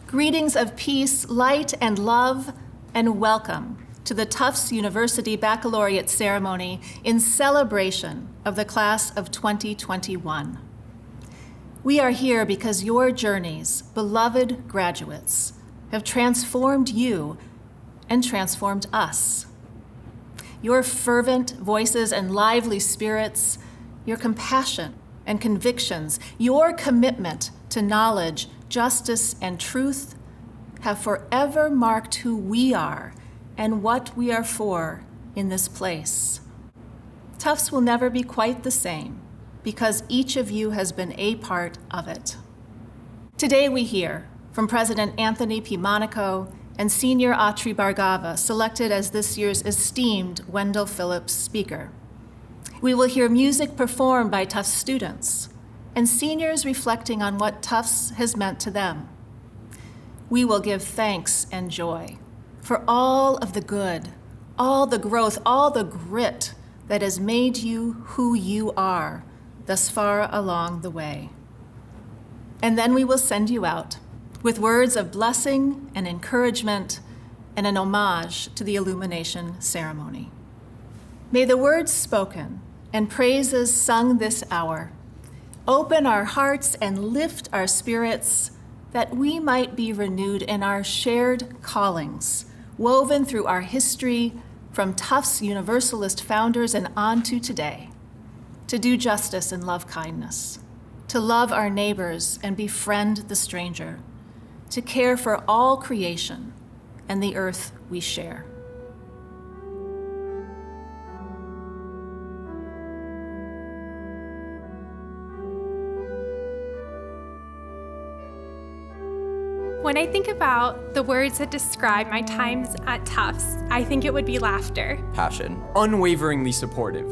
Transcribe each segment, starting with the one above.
Greetings of peace, light, and love, and welcome to the Tufts University Baccalaureate ceremony in celebration of the class of 2021. We are here because your journeys, beloved graduates, have transformed you and transformed us. Your fervent voices and lively spirits, your compassion and convictions, your commitment to knowledge, justice, and truth have forever marked who we are and what we are for in this place. Tufts will never be quite the same because each of you has been a part of it. Today we hear from President Anthony P. Monaco and Senior Atri Bhargava, selected as this year's esteemed Wendell Phillips speaker. We will hear music performed by Tufts students and seniors reflecting on what Tufts has meant to them. We will give thanks and joy for all of the good, all the growth, all the grit that has made you who you are thus far along the way. And then we will send you out with words of blessing and encouragement and an homage to the illumination ceremony. May the words spoken and praises sung this hour open our hearts and lift our spirits that we might be renewed in our shared callings, woven through our history from Tufts Universalist founders and on to today, to do justice and love kindness, to love our neighbors and befriend the stranger, to care for all creation and the earth we share. When I think about the words that describe my times at Tufts, I think it would be laughter, passion, unwaveringly supportive,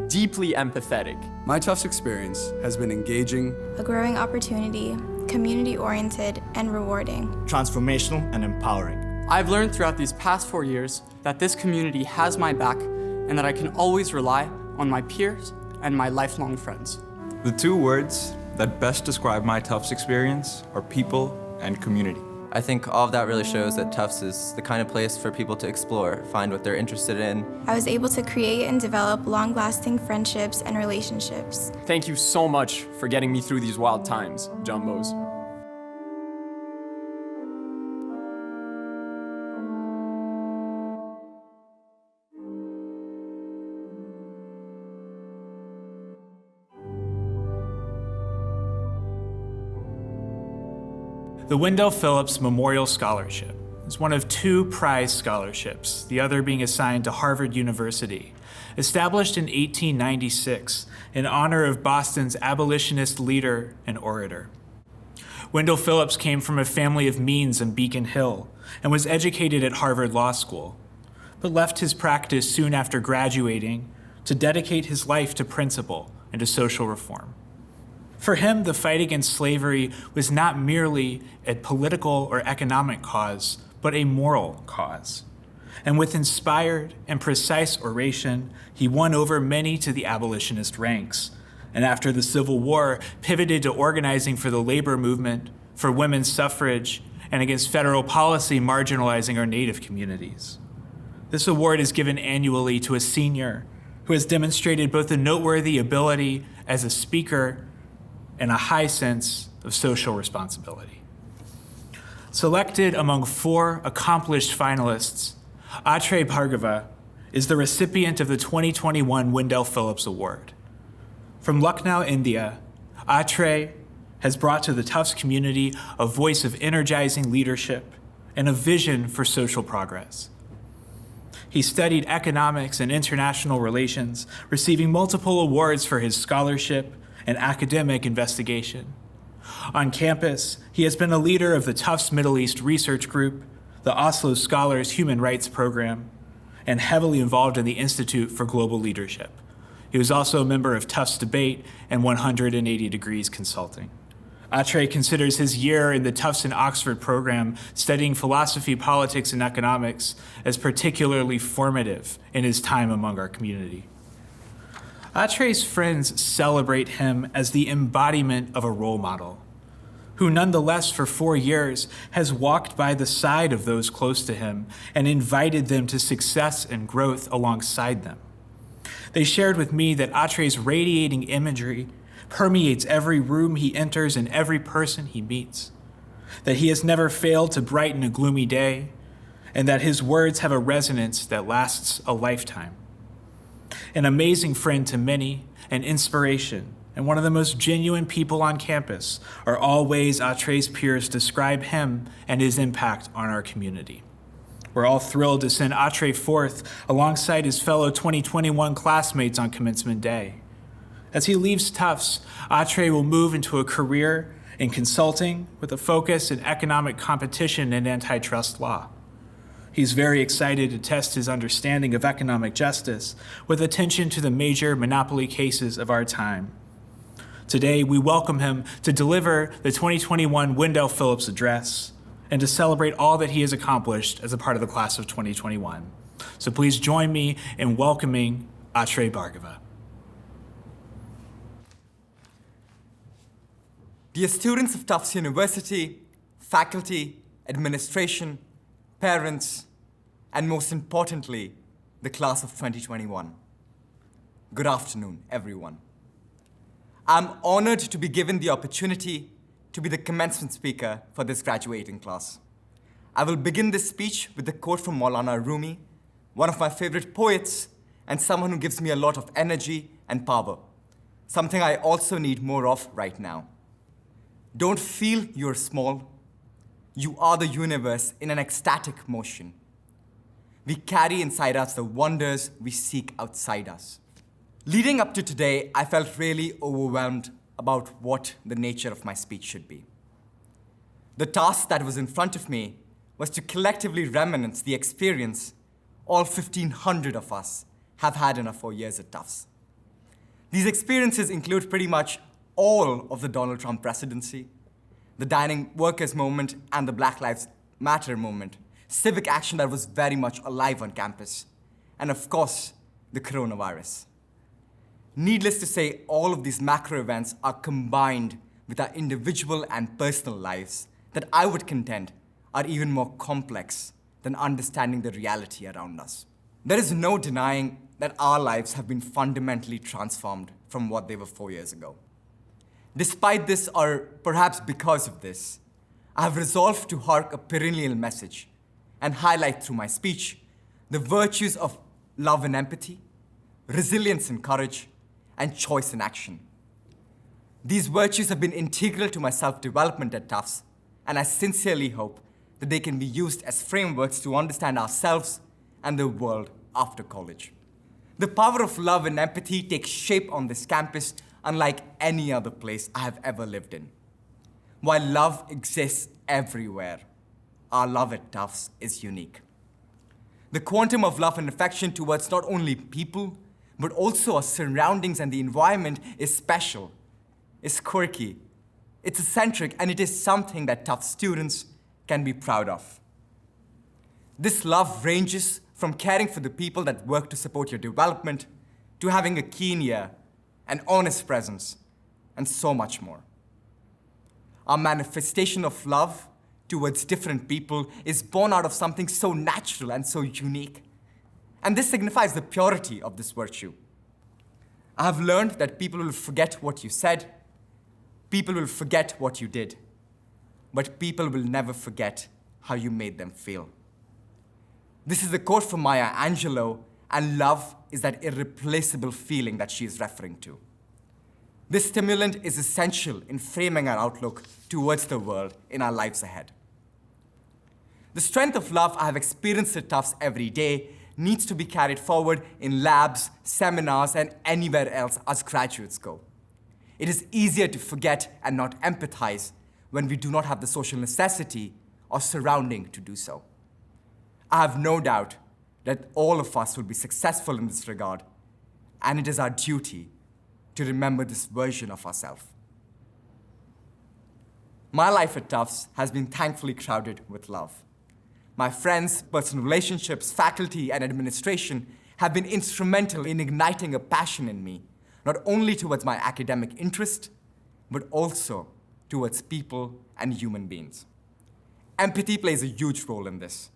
deeply empathetic. My Tufts experience has been engaging, a growing opportunity, community-oriented, and rewarding. Transformational and empowering. I've learned throughout these past 4 years that this community has my back and that I can always rely on my peers and my lifelong friends. The two words that best describe my Tufts experience are people and community. I think all of that really shows that Tufts is the kind of place for people to explore, find what they're interested in. I was able to create and develop long-lasting friendships and relationships. Thank you so much for getting me through these wild times, Jumbos. The Wendell Phillips Memorial Scholarship is one of two prize scholarships, the other being assigned to Harvard University, established in 1896 in honor of Boston's abolitionist leader and orator. Wendell Phillips came from a family of means in Beacon Hill and was educated at Harvard Law School, but left his practice soon after graduating to dedicate his life to principle and to social reform. For him, the fight against slavery was not merely a political or economic cause, but a moral cause. And with inspired and precise oration, he won over many to the abolitionist ranks. And after the Civil War, pivoted to organizing for the labor movement, for women's suffrage, and against federal policy marginalizing our Native communities. This award is given annually to a senior who has demonstrated both a noteworthy ability as a speaker and a high sense of social responsibility. Selected among 4 accomplished finalists, Atri Bhargava is the recipient of the 2021 Wendell Phillips Award. From Lucknow, India, Atri has brought to the Tufts community a voice of energizing leadership and a vision for social progress. He studied economics and international relations, receiving multiple awards for his scholarship and academic investigation. On campus, he has been a leader of the Tufts Middle East Research Group, the Oslo Scholars Human Rights Program, and heavily involved in the Institute for Global Leadership. He was also a member of Tufts Debate and 180 Degrees Consulting. Atri considers his year in the Tufts and Oxford program studying philosophy, politics, and economics as particularly formative in his time among our community. Atri's friends celebrate him as the embodiment of a role model, who nonetheless for 4 years has walked by the side of those close to him and invited them to success and growth alongside them. They shared with me that Atre's radiating imagery permeates every room he enters and every person he meets, that he has never failed to brighten a gloomy day, and that his words have a resonance that lasts a lifetime. An amazing friend to many, an inspiration, and one of the most genuine people on campus are all ways Atre's peers describe him and his impact on our community. We're all thrilled to send Atre forth alongside his fellow 2021 classmates on commencement day. As he leaves Tufts, Atre will move into a career in consulting with a focus in economic competition and antitrust law. He's very excited to test his understanding of economic justice with attention to the major monopoly cases of our time. Today, we welcome him to deliver the 2021 Wendell Phillips address and to celebrate all that he has accomplished as a part of the class of 2021. So please join me in welcoming Atre Bhargava. Dear students of Tufts University, faculty, administration, parents, and most importantly, the class of 2021. Good afternoon, everyone. I'm honored to be given the opportunity to be the commencement speaker for this graduating class. I will begin this speech with a quote from Maulana Rumi, one of my favorite poets and someone who gives me a lot of energy and power, something I also need more of right now. Don't feel you're small. You are the universe in an ecstatic motion. We carry inside us the wonders we seek outside us. Leading up to today, I felt really overwhelmed about what the nature of my speech should be. The task that was in front of me was to collectively reminisce the experience all 1,500 of us have had in our 4 years at Tufts. These experiences include pretty much all of the Donald Trump presidency, the dining workers movement, and the Black Lives Matter movement, civic action that was very much alive on campus, and of course, the coronavirus. Needless to say, all of these macro events are combined with our individual and personal lives that I would contend are even more complex than understanding the reality around us. There is no denying that our lives have been fundamentally transformed from what they were 4 years ago. Despite this, or perhaps because of this, I have resolved to hark a perennial message and highlight through my speech the virtues of love and empathy, resilience and courage, and choice and action. These virtues have been integral to my self-development at Tufts, and I sincerely hope that they can be used as frameworks to understand ourselves and the world after college. The power of love and empathy takes shape on this campus unlike any other place I have ever lived in. While love exists everywhere, our love at Tufts is unique. The quantum of love and affection towards not only people, but also our surroundings and the environment is special, is quirky, it's eccentric, and it is something that Tufts students can be proud of. This love ranges from caring for the people that work to support your development, to having a keen ear, an honest presence, and so much more. Our manifestation of love towards different people is born out of something so natural and so unique. And this signifies the purity of this virtue. I have learned that people will forget what you said, people will forget what you did, but people will never forget how you made them feel. This is a quote from Maya Angelou, and love is that irreplaceable feeling that she is referring to. This stimulant is essential in framing our outlook towards the world in our lives ahead. The strength of love I have experienced at Tufts every day needs to be carried forward in labs, seminars, and anywhere else as graduates go. It is easier to forget and not empathize when we do not have the social necessity or surrounding to do so. I have no doubt that all of us will be successful in this regard, and it is our duty to remember this version of ourselves. My life at Tufts has been thankfully crowded with love. My friends, personal relationships, faculty, and administration have been instrumental in igniting a passion in me, not only towards my academic interest, but also towards people and human beings. Empathy plays a huge role in this.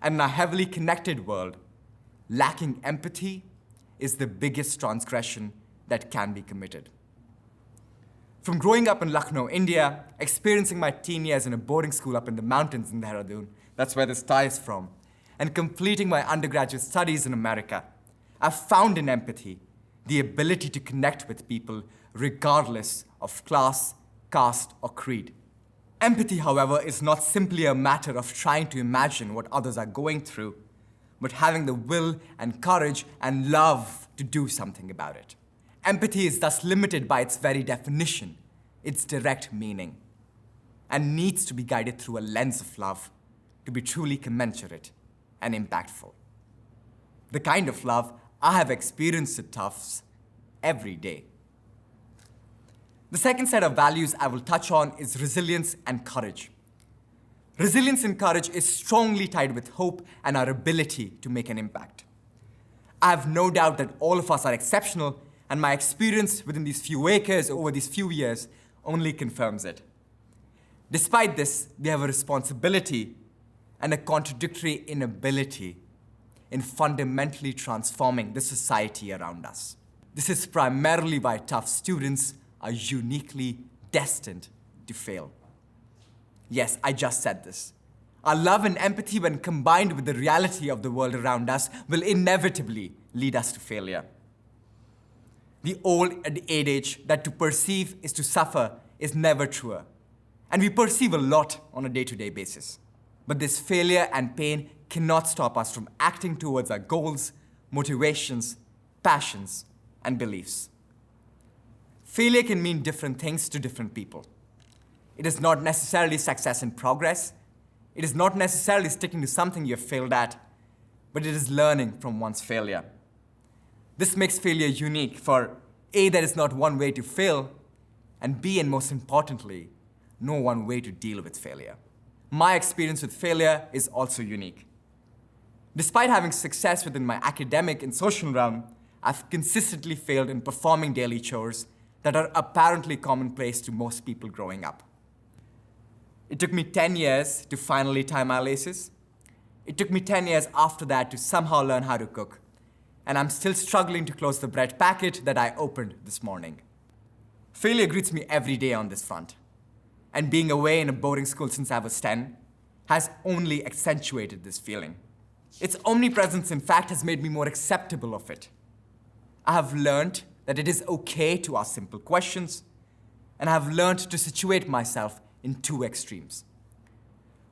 And in a heavily connected world, lacking empathy is the biggest transgression that can be committed. From growing up in Lucknow, India, experiencing my teen years in a boarding school up in the mountains in Dehradun, that's where this tie is from, and completing my undergraduate studies in America, I've found in empathy the ability to connect with people regardless of class, caste, or creed. Empathy, however, is not simply a matter of trying to imagine what others are going through, but having the will and courage and love to do something about it. Empathy is thus limited by its very definition, its direct meaning, and needs to be guided through a lens of love to be truly commensurate and impactful. The kind of love I have experienced at Tufts every day. The second set of values I will touch on is resilience and courage. Resilience and courage is strongly tied with hope and our ability to make an impact. I have no doubt that all of us are exceptional, and my experience within these few acres over these few years only confirms it. Despite this, we have a responsibility and a contradictory inability in fundamentally transforming the society around us. This is primarily why Tufts students are uniquely destined to fail. Yes, I just said this. Our love and empathy, when combined with the reality of the world around us, will inevitably lead us to failure. The old adage that to perceive is to suffer is never truer, and we perceive a lot on a day-to-day basis. But this failure and pain cannot stop us from acting towards our goals, motivations, passions, and beliefs. Failure can mean different things to different people. It is not necessarily success and progress. It is not necessarily sticking to something you have failed at, but it is learning from one's failure. This makes failure unique, for A, there is not one way to fail, and B, and most importantly, no one way to deal with failure. My experience with failure is also unique. Despite having success within my academic and social realm, I've consistently failed in performing daily chores that are apparently commonplace to most people growing up. It took me 10 years to finally tie my laces. It took me 10 years after that to somehow learn how to cook. And I'm still struggling to close the bread packet that I opened this morning. Failure greets me every day on this front. And being away in a boarding school since I was 10 has only accentuated this feeling. Its omnipresence, in fact, has made me more acceptable of it. I have learned that it is okay to ask simple questions, and I have learned to situate myself in two extremes.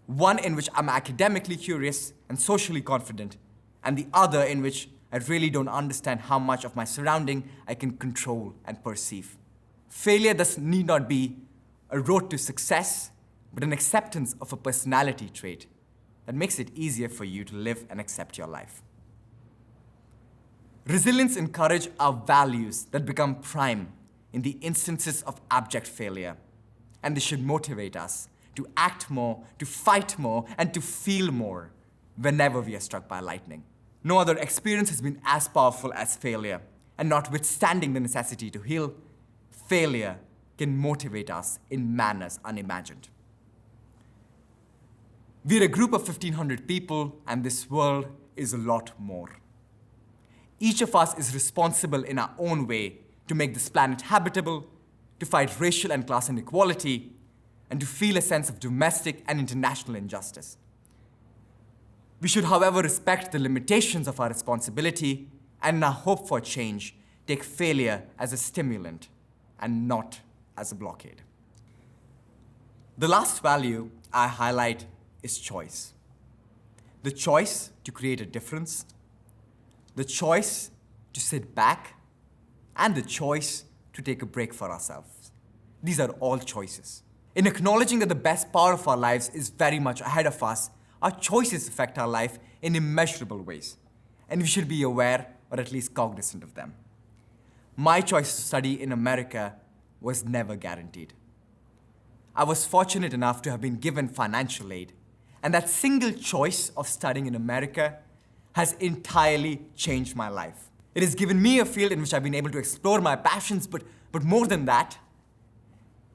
One in which I'm academically curious and socially confident, and the other in which I really don't understand how much of my surrounding I can control and perceive. Failure thus need not be a road to success, but an acceptance of a personality trait that makes it easier for you to live and accept your life. Resilience and courage are values that become prime in the instances of abject failure, and they should motivate us to act more, to fight more, and to feel more whenever we are struck by lightning. No other experience has been as powerful as failure, and notwithstanding the necessity to heal, failure can motivate us in manners unimagined. We're a group of 1,500 people, and this world is a lot more. Each of us is responsible in our own way to make this planet habitable, to fight racial and class inequality, and to feel a sense of domestic and international injustice. We should, however, respect the limitations of our responsibility and in our hope for change, take failure as a stimulant and not as a blockade. The last value I highlight is choice. The choice to create a difference, the choice to sit back, and the choice to take a break for ourselves. These are all choices. In acknowledging that the best part of our lives is very much ahead of us, our choices affect our life in immeasurable ways, and we should be aware or at least cognizant of them. My choice to study in America was never guaranteed. I was fortunate enough to have been given financial aid, and that single choice of studying in America has entirely changed my life. It has given me a field in which I've been able to explore my passions, but more than that,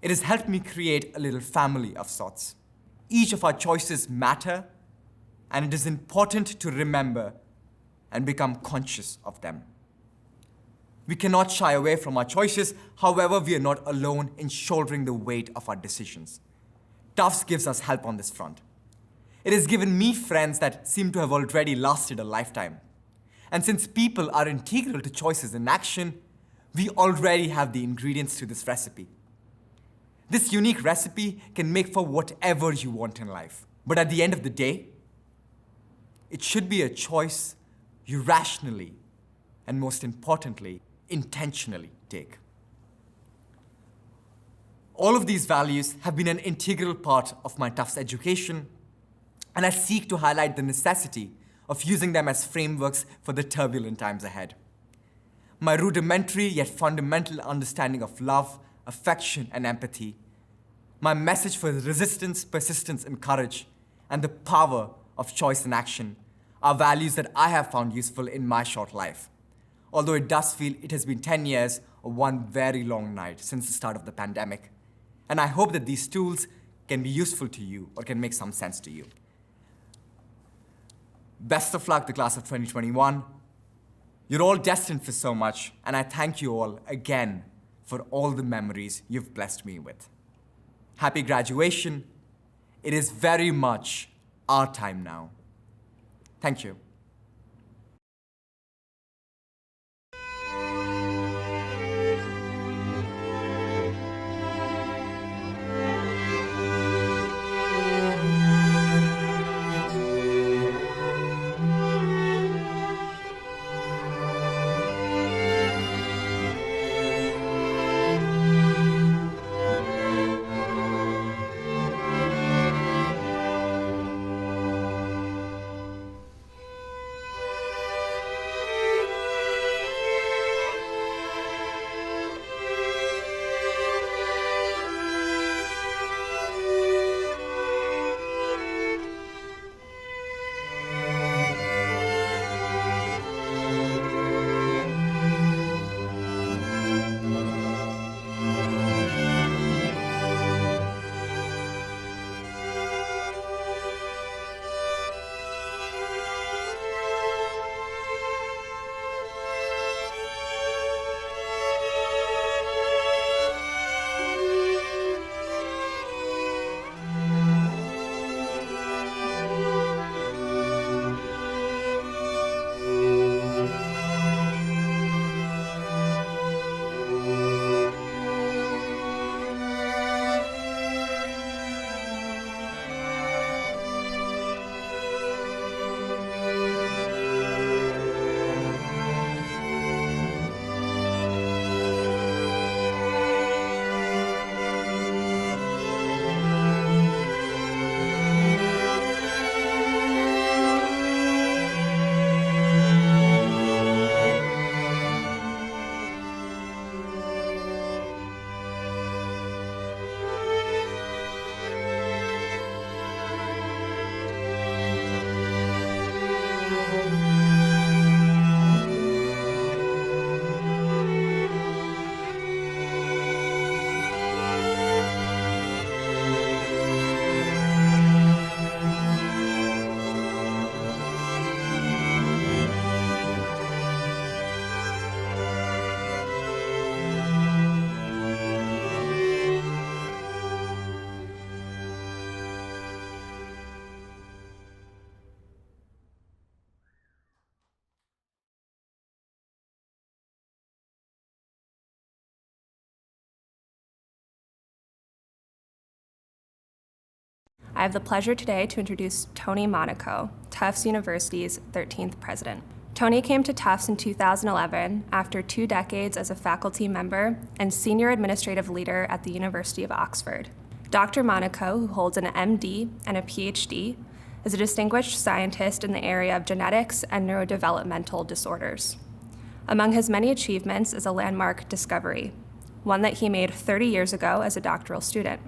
it has helped me create a little family of sorts. Each of our choices matter, and it is important to remember and become conscious of them. We cannot shy away from our choices, however, we are not alone in shouldering the weight of our decisions. Tufts gives us help on this front. It has given me friends that seem to have already lasted a lifetime. And since people are integral to choices in action, we already have the ingredients to this recipe. This unique recipe can make for whatever you want in life. But at the end of the day, it should be a choice you rationally, and most importantly, intentionally take. All of these values have been an integral part of my Tufts education, and I seek to highlight the necessity of using them as frameworks for the turbulent times ahead. My rudimentary yet fundamental understanding of love, affection, and empathy, my message for resistance, persistence, and courage, and the power of choice and action are values that I have found useful in my short life. Although it does feel it has been 10 years or one very long night since the start of the pandemic. And I hope that these tools can be useful to you or can make some sense to you. Best of luck, the class of 2021. You're all destined for so much, and I thank you all again for all the memories you've blessed me with. Happy graduation. It is very much our time now. Thank you. I have the pleasure today to introduce Tony Monaco, Tufts University's 13th president. Tony came to Tufts in 2011 after 2 decades as a faculty member and senior administrative leader at the University of Oxford. Dr. Monaco, who holds an MD and a PhD, is a distinguished scientist in the area of genetics and neurodevelopmental disorders. Among his many achievements is a landmark discovery, one that he made 30 years ago as a doctoral student,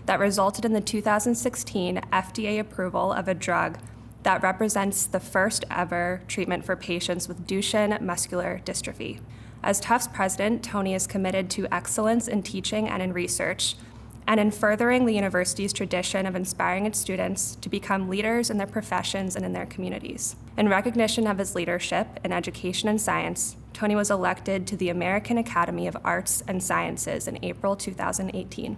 that resulted in the 2016 FDA approval of a drug that represents the first ever treatment for patients with Duchenne muscular dystrophy, As Tufts president, Tony is committed to excellence in teaching and in research, and in furthering the university's tradition of inspiring its students to become leaders in their professions and in their communities. In recognition of his leadership in education and science, Tony was elected to the American Academy of Arts and Sciences in April 2018.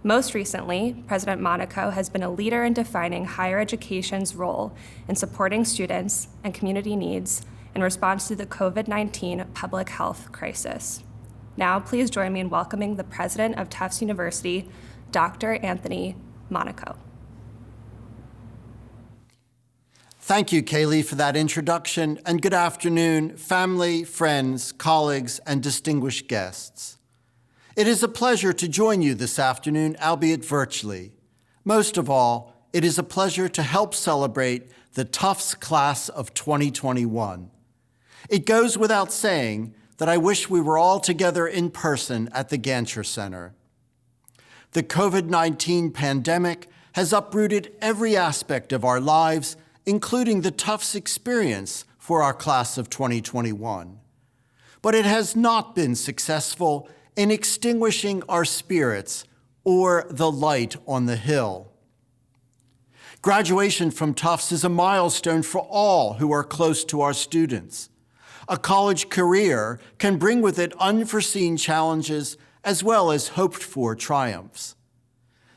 Most recently, President Monaco has been a leader in defining higher education's role in supporting students and community needs in response to the COVID-19 public health crisis. Now, please join me in welcoming the president of Tufts University, Dr. Anthony Monaco. Thank you, Kaylee, for that introduction, and good afternoon, family, friends, colleagues, and distinguished guests. It is a pleasure to join you this afternoon, albeit virtually. Most of all, it is a pleasure to help celebrate the Tufts class of 2021. It goes without saying that I wish we were all together in person at the Gancher Center. The COVID-19 pandemic has uprooted every aspect of our lives, including the Tufts experience for our class of 2021. But it has not been successful in extinguishing our spirits or the light on the hill. Graduation from Tufts is a milestone for all who are close to our students. A college career can bring with it unforeseen challenges as well as hoped-for triumphs.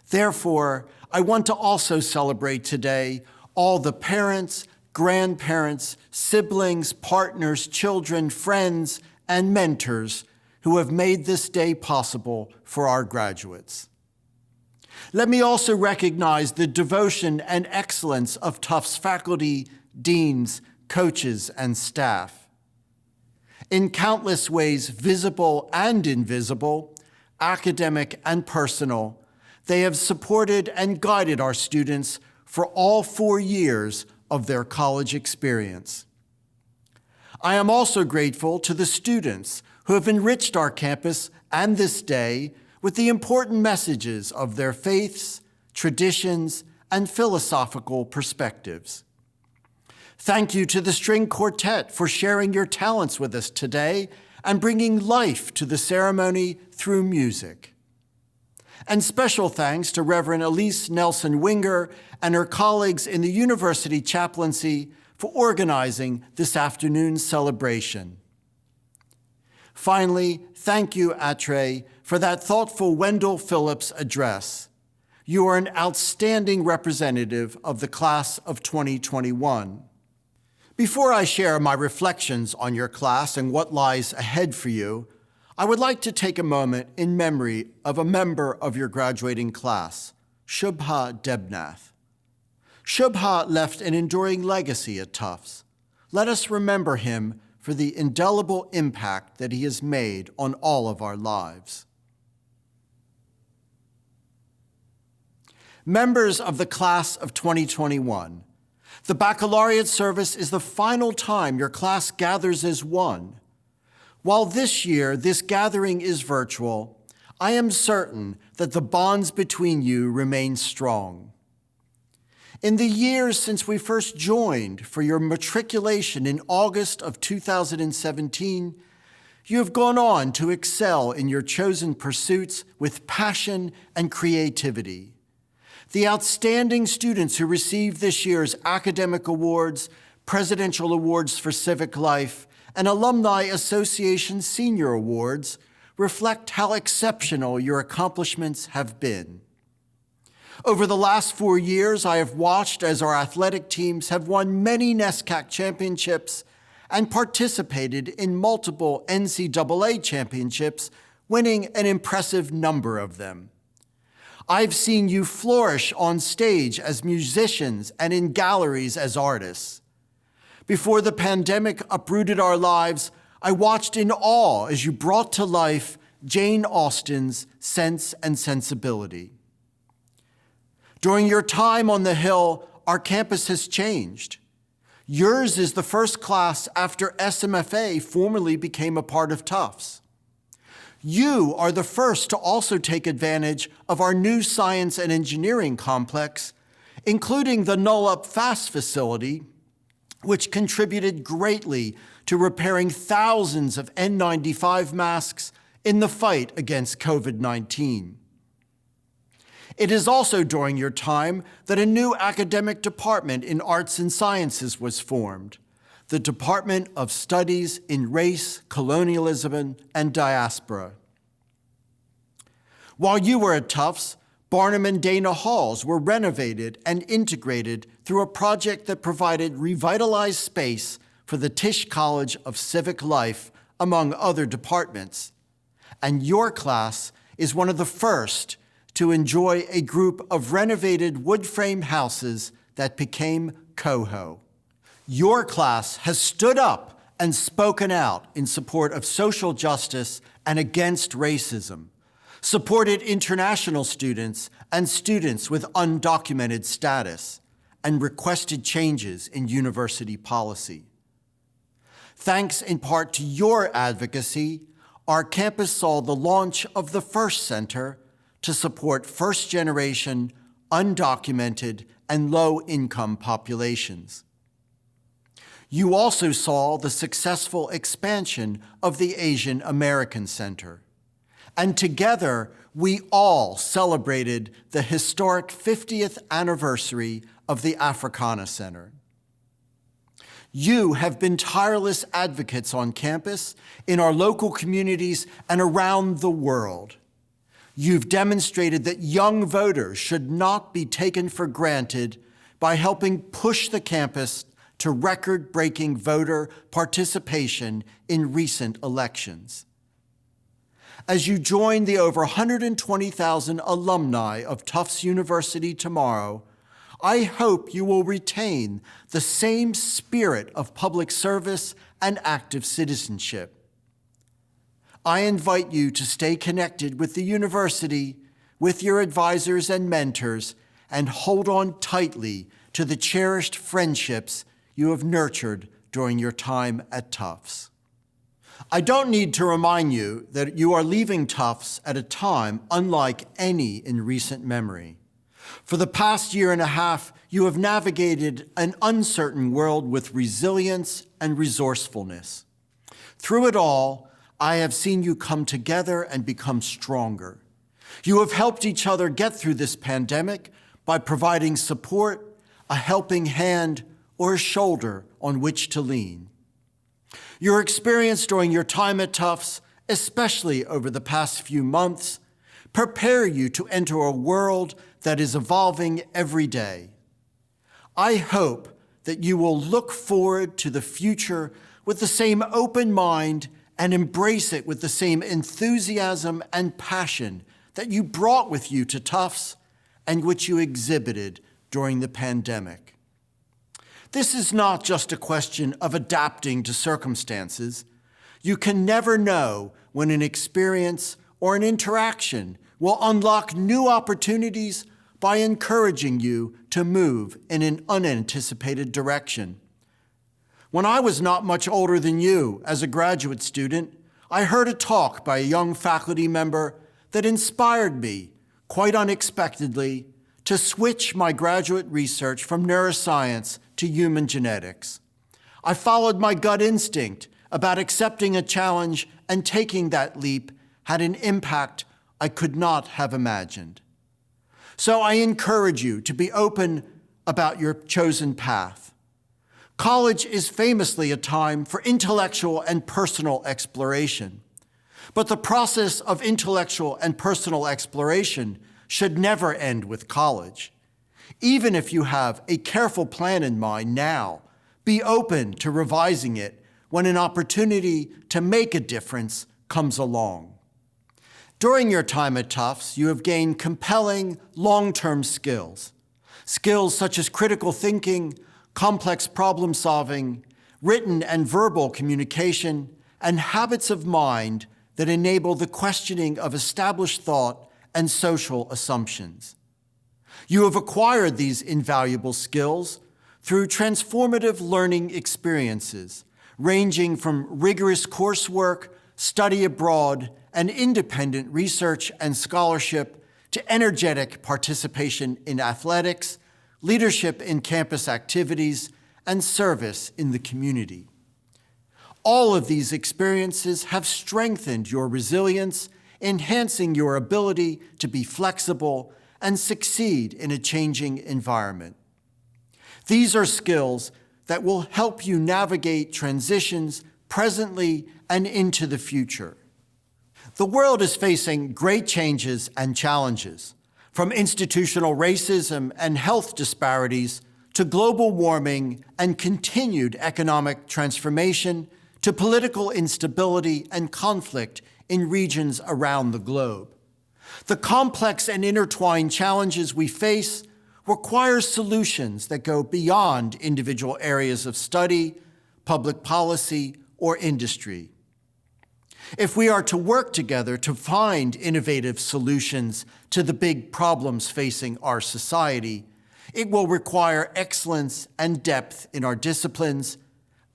Therefore, I want to also celebrate today all the parents, grandparents, siblings, partners, children, friends, and mentors who have made this day possible for our graduates. Let me also recognize the devotion and excellence of Tufts faculty, deans, coaches, and staff. In countless ways, visible and invisible, academic and personal, they have supported and guided our students for all 4 years of their college experience. I am also grateful to the students who have enriched our campus and this day with the important messages of their faiths, traditions, and philosophical perspectives. Thank you to the String Quartet for sharing your talents with us today and bringing life to the ceremony through music. And special thanks to Reverend Elise Nelson-Winger and her colleagues in the University Chaplaincy for organizing this afternoon's celebration. Finally, thank you, Atre, for that thoughtful Wendell Phillips address. You are an outstanding representative of the class of 2021. Before I share my reflections on your class and what lies ahead for you, I would like to take a moment in memory of a member of your graduating class, Shubha Debnath. Shubha left an enduring legacy at Tufts. Let us remember him for the indelible impact that he has made on all of our lives. Members of the class of 2021, the Baccalaureate service is the final time your class gathers as one. While this year this gathering is virtual, I am certain that the bonds between you remain strong. In the years since we first joined for your matriculation in August of 2017, you have gone on to excel in your chosen pursuits with passion and creativity. The outstanding students who received this year's academic awards, presidential awards for civic life, and Alumni Association Senior Awards reflect how exceptional your accomplishments have been. Over the last 4 years, I have watched as our athletic teams have won many NESCAC championships and participated in multiple NCAA championships, winning an impressive number of them. I've seen you flourish on stage as musicians and in galleries as artists. Before the pandemic uprooted our lives, I watched in awe as you brought to life Jane Austen's Sense and Sensibility. During your time on the Hill, our campus has changed. Yours is the first class after SMFA formally became a part of Tufts. You are the first to also take advantage of our new science and engineering complex, including the Null Up Fast facility, which contributed greatly to repairing thousands of N95 masks in the fight against COVID-19. It is also during your time that a new academic department in arts and sciences was formed, the Department of Studies in Race, Colonialism, and Diaspora. While you were at Tufts, Barnum and Dana Halls were renovated and integrated through a project that provided revitalized space for the Tisch College of Civic Life, among other departments. And your class is one of the first to enjoy a group of renovated wood frame houses that became Coho. Your class has stood up and spoken out in support of social justice and against racism, supported international students and students with undocumented status, and requested changes in university policy. Thanks in part to your advocacy, our campus saw the launch of the First Center to support first-generation, undocumented, and low-income populations. You also saw the successful expansion of the Asian American Center. And together, we all celebrated the historic 50th anniversary of the Africana Center. You have been tireless advocates on campus, in our local communities, and around the world. You've demonstrated that young voters should not be taken for granted by helping push the campus to record-breaking voter participation in recent elections. As you join the over 120,000 alumni of Tufts University tomorrow, I hope you will retain the same spirit of public service and active citizenship. I invite you to stay connected with the university, with your advisors and mentors, and hold on tightly to the cherished friendships you have nurtured during your time at Tufts. I don't need to remind you that you are leaving Tufts at a time unlike any in recent memory. For the past year and a half, you have navigated an uncertain world with resilience and resourcefulness. Through it all, I have seen you come together and become stronger. You have helped each other get through this pandemic by providing support, a helping hand, or a shoulder on which to lean. Your experience during your time at Tufts, especially over the past few months, prepare you to enter a world that is evolving every day. I hope that you will look forward to the future with the same open mind and embrace it with the same enthusiasm and passion that you brought with you to Tufts and which you exhibited during the pandemic. This is not just a question of adapting to circumstances. You can never know when an experience or an interaction will unlock new opportunities by encouraging you to move in an unanticipated direction. When I was not much older than you as a graduate student, I heard a talk by a young faculty member that inspired me, quite unexpectedly, to switch my graduate research from neuroscience to human genetics. I followed my gut instinct about accepting a challenge, and taking that leap had an impact I could not have imagined. So I encourage you to be open about your chosen path. College is famously a time for intellectual and personal exploration. But the process of intellectual and personal exploration should never end with college. Even if you have a careful plan in mind now, be open to revising it when an opportunity to make a difference comes along. During your time at Tufts, you have gained compelling long-term skills. Skills such as critical thinking, complex problem solving, written and verbal communication, and habits of mind that enable the questioning of established thought and social assumptions. You have acquired these invaluable skills through transformative learning experiences, ranging from rigorous coursework, study abroad, and independent research and scholarship to energetic participation in athletics, leadership in campus activities, and service in the community. All of these experiences have strengthened your resilience, enhancing your ability to be flexible and succeed in a changing environment. These are skills that will help you navigate transitions presently and into the future. The world is facing great changes and challenges, from institutional racism and health disparities to global warming and continued economic transformation to political instability and conflict in regions around the globe. The complex and intertwined challenges we face require solutions that go beyond individual areas of study, public policy, or industry. If we are to work together to find innovative solutions to the big problems facing our society, it will require excellence and depth in our disciplines,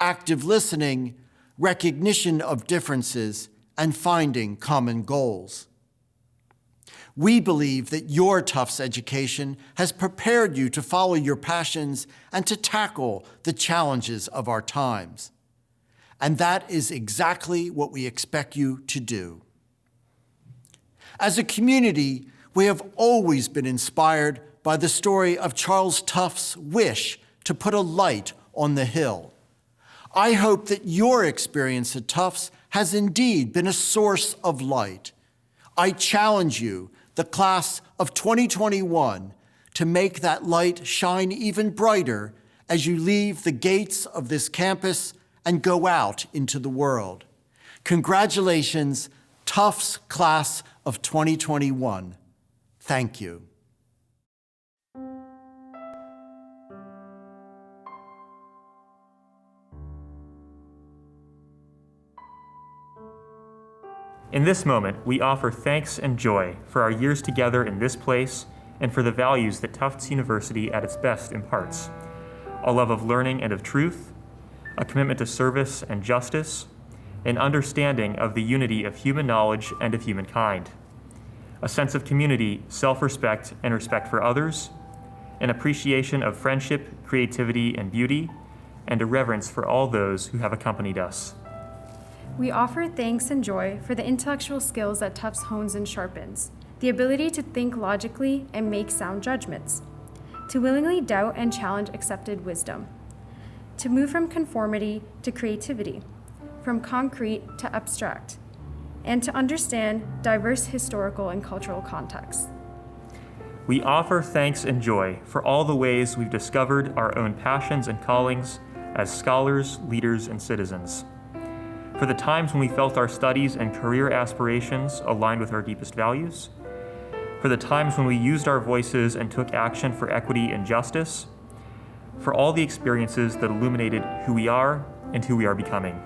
active listening, recognition of differences, and finding common goals. We believe that your Tufts education has prepared you to follow your passions and to tackle the challenges of our times. And that is exactly what we expect you to do. As a community, we have always been inspired by the story of Charles Tufts' wish to put a light on the hill. I hope that your experience at Tufts has indeed been a source of light. I challenge you, the class of 2021, to make that light shine even brighter as you leave the gates of this campus and go out into the world. Congratulations, Tufts class of 2021. Thank you. In this moment, we offer thanks and joy for our years together in this place and for the values that Tufts University at its best imparts: a love of learning and of truth, a commitment to service and justice, an understanding of the unity of human knowledge and of humankind, a sense of community, self-respect, and respect for others, an appreciation of friendship, creativity, and beauty, and a reverence for all those who have accompanied us. We offer thanks and joy for the intellectual skills that Tufts hones and sharpens, the ability to think logically and make sound judgments, to willingly doubt and challenge accepted wisdom, to move from conformity to creativity, from concrete to abstract, and to understand diverse historical and cultural contexts. We offer thanks and joy for all the ways we've discovered our own passions and callings as scholars, leaders, and citizens. For the times when we felt our studies and career aspirations aligned with our deepest values, for the times when we used our voices and took action for equity and justice, for all the experiences that illuminated who we are and who we are becoming.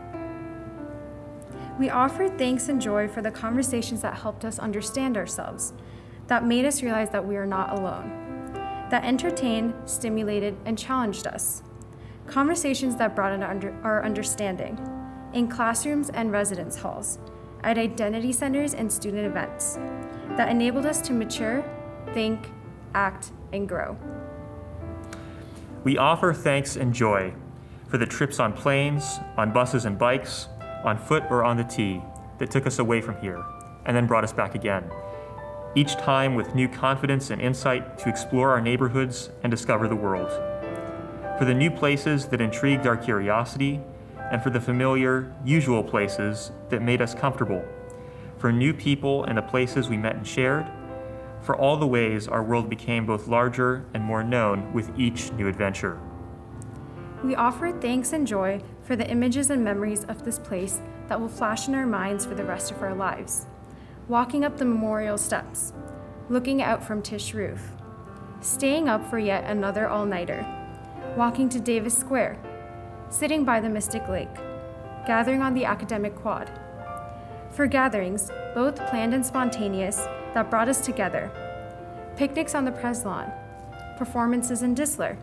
We offer thanks and joy for the conversations that helped us understand ourselves, that made us realize that we are not alone, that entertained, stimulated, and challenged us. Conversations that broadened our understanding in classrooms and residence halls, at identity centers and student events, that enabled us to mature, think, act, and grow. We offer thanks and joy for the trips on planes, on buses and bikes, on foot or on the T that took us away from here and then brought us back again, each time with new confidence and insight to explore our neighborhoods and discover the world. For the new places that intrigued our curiosity, and for the familiar, usual places that made us comfortable, for new people and the places we met and shared, for all the ways our world became both larger and more known with each new adventure. We offer thanks and joy for the images and memories of this place that will flash in our minds for the rest of our lives. Walking up the memorial steps, looking out from Tisch roof, staying up for yet another all-nighter, walking to Davis Square, sitting by the Mystic Lake, gathering on the academic quad. For gatherings, both planned and spontaneous, that brought us together. Picnics on the Pres Lawn, performances in Disler,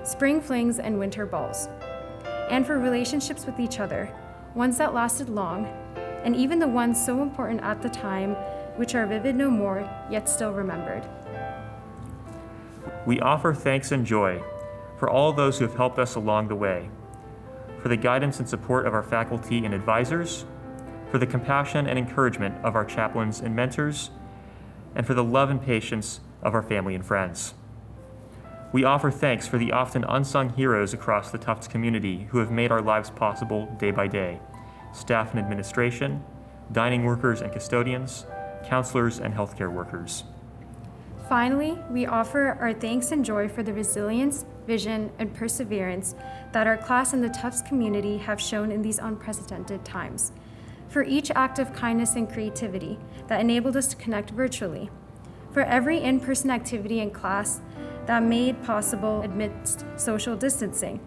spring flings and winter balls. And for relationships with each other, ones that lasted long, and even the ones so important at the time, which are vivid no more, yet still remembered. We offer thanks and joy for all those who have helped us along the way, for the guidance and support of our faculty and advisors, for the compassion and encouragement of our chaplains and mentors, and for the love and patience of our family and friends. We offer thanks for the often unsung heroes across the Tufts community who have made our lives possible day by day: staff and administration, dining workers and custodians, counselors and healthcare workers. Finally, we offer our thanks and joy for the resilience, vision, and perseverance that our class and the Tufts community have shown in these unprecedented times, for each act of kindness and creativity that enabled us to connect virtually, for every in-person activity in class that made possible amidst social distancing,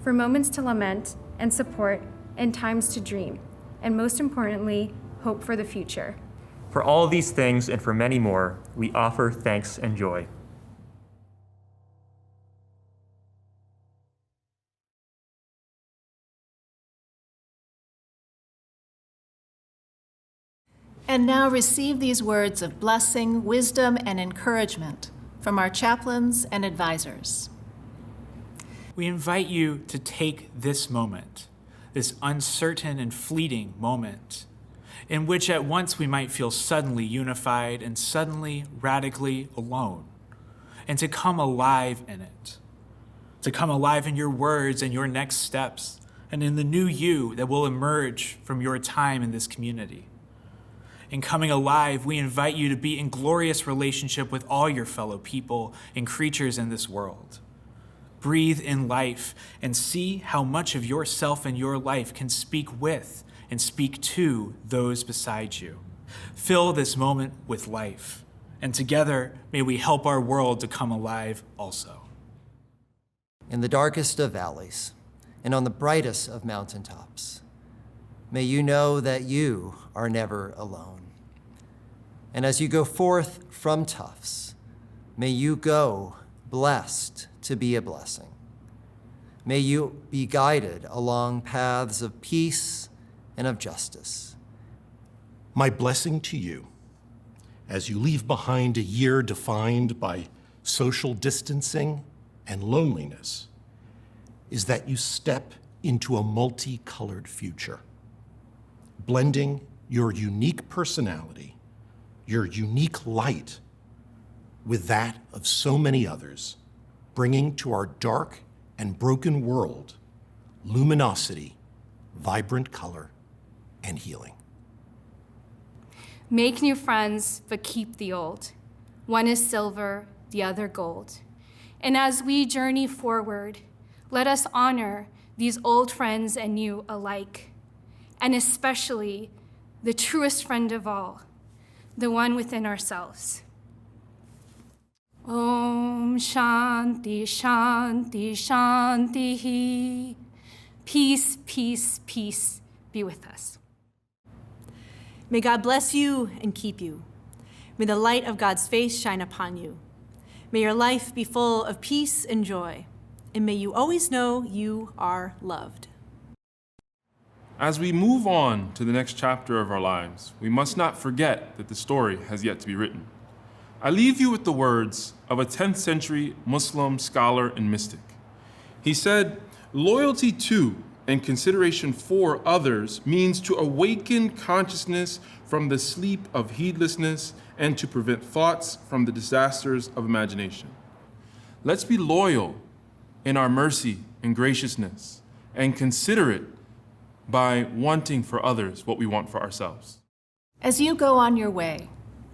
for moments to lament and support and times to dream, and most importantly, hope for the future. For all these things and for many more, we offer thanks and joy. And now receive these words of blessing, wisdom, and encouragement from our chaplains and advisors. We invite you to take this moment, this uncertain and fleeting moment, in which at once we might feel suddenly unified and suddenly radically alone, and to come alive in it, to come alive in your words and your next steps, and in the new you that will emerge from your time in this community. In coming alive, we invite you to be in glorious relationship with all your fellow people and creatures in this world. Breathe in life and see how much of yourself and your life can speak with and speak to those beside you. Fill this moment with life, and together may we help our world to come alive also. In the darkest of valleys and on the brightest of mountaintops, may you know that you are never alone. And as you go forth from Tufts, may you go blessed to be a blessing. May you be guided along paths of peace and of justice. My blessing to you, as you leave behind a year defined by social distancing and loneliness, is that you step into a multicolored future, blending your unique personality, your unique light, with that of so many others, bringing to our dark and broken world luminosity, vibrant color, and healing. Make new friends, but keep the old. One is silver, the other gold. And as we journey forward, let us honor these old friends and new alike, and especially the truest friend of all, the one within ourselves. Om Shanti Shanti Shanti. Peace, peace, peace be with us. May God bless you and keep you. May the light of God's face shine upon you. May your life be full of peace and joy, and may you always know you are loved. As we move on to the next chapter of our lives, we must not forget that the story has yet to be written. I leave you with the words of a 10th century Muslim scholar and mystic. He said, "Loyalty to and consideration for others means to awaken consciousness from the sleep of heedlessness and to prevent thoughts from the disasters of imagination." Let's be loyal in our mercy and graciousness and considerate by wanting for others what we want for ourselves. As you go on your way,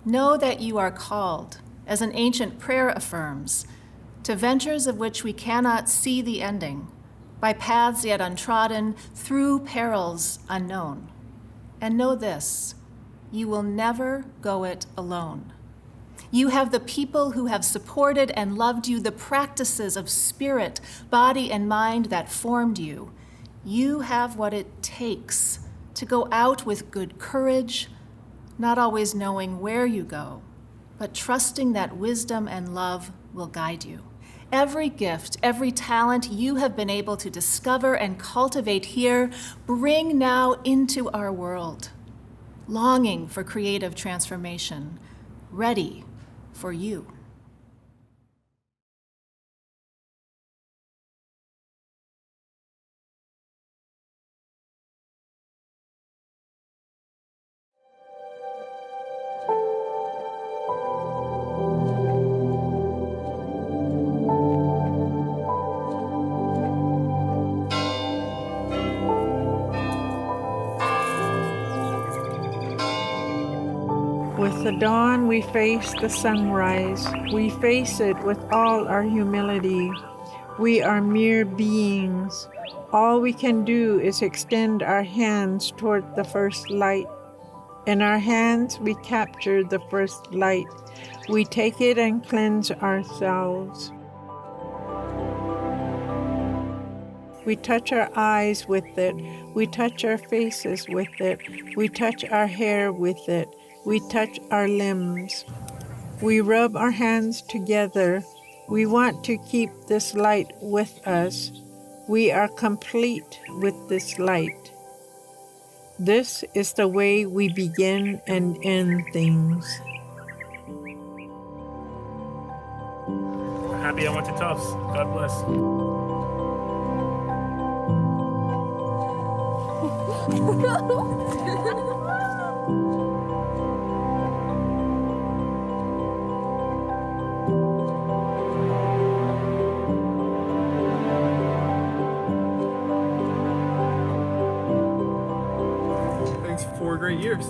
know that you are called, as an ancient prayer affirms, to ventures of which we cannot see the ending, by paths yet untrodden, through perils unknown. And know this, you will never go it alone. You have the people who have supported and loved you, the practices of spirit, body, and mind that formed you. You have what it takes to go out with good courage, not always knowing where you go, but trusting that wisdom and love will guide you. Every gift, every talent you have been able to discover and cultivate here, bring now into our world, longing for creative transformation, ready for you. the dawn, we face the sunrise. We face it with all our humility. We are mere beings. All we can do is extend our hands toward the first light. In our hands, we capture the first light. We take it and cleanse ourselves. We touch our eyes with it. We touch our faces with it. We touch our hair with it. We touch our limbs. We rub our hands together. We want to keep this light with us. We are complete with this light. This is the way we begin and end things. Happy I went to Tufts. God bless. Thanks for 4 great years.